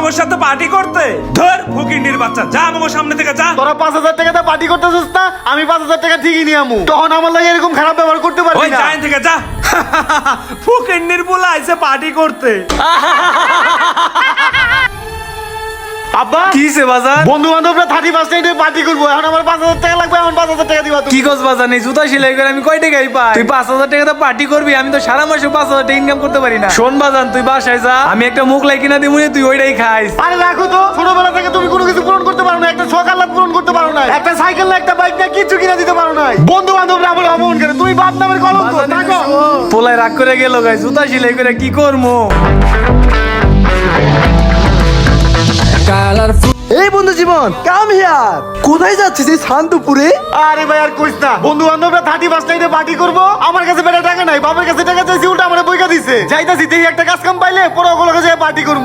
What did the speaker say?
আমাগোর সাথে পার্টি করতে? ধর ফকিন্নির বাচ্চা, যা আমাগোর সামনে থেকে যা। তোরা 5,000 টাকাতে পার্টি করতেছিস না, আমি 5,000 টাকা ঠিকই নিয়ে আমু। তখন আমার লাগে এরকম খারাপ ব্যবহার করতে ওই পারবি না। যাই থেকে যা। ফকিন্নির পোলা আইছে পার্টি করতে। আব্বা কিসে বাজার? বন্ধু বান্ধবরা 31st নাইটে পার্টি করবো, এখন আমার 5,000 টাকা লাগবে, এখন 5,000 টাকা দিবা তুমি। কি কস বাজার নেই, জুতা সেলাই করে আমি কয় টাকাই পাই? তুই 5,000 টাকা পার্টি করবি, আমি তো সারা মাসে 5,000 টাকা ইনকাম করতে পারি না। শোন বাজান, তুই বাসায় যা, আমি একটা মুখ লাই কিনা দিমু, তুই ওইটাই খাইস। আরে রাখো তো, ছোটবেলা থেকে তুমি কোনো কিছু পূরণ করতে পারো না, একটা শখ আহ্লাদ পূরণ করতে পারো না, একটা সাইকেল না একটা বাইক না কিছু কিনা দিতে পারো না। বন্ধু বান্ধবরা আমার অপমান করে, তুমি বাপ নামের কলঙ্ক। থাকো। পোলায় রাগ করে গেল গাই, জুতা সেলাই করে কি করবো? এই বন্ধু জীবন, কাম হিয়ার। কোথায় যাচ্ছিস এই শান্তপুরে? আরে ভাই আর কইস না, বন্ধু বান্ধবরা 31st নাইটে পার্টি করবো, আমার কাছে বেটা টাকা নাই, বাবার কাছে টাকা চাইছি, উল্টা আমার বইকা দিছে। যাইতাছি দেখি একটা কাজ কাম পাইলে পরে ওগুলোকে যেয়ে পার্টি করবো।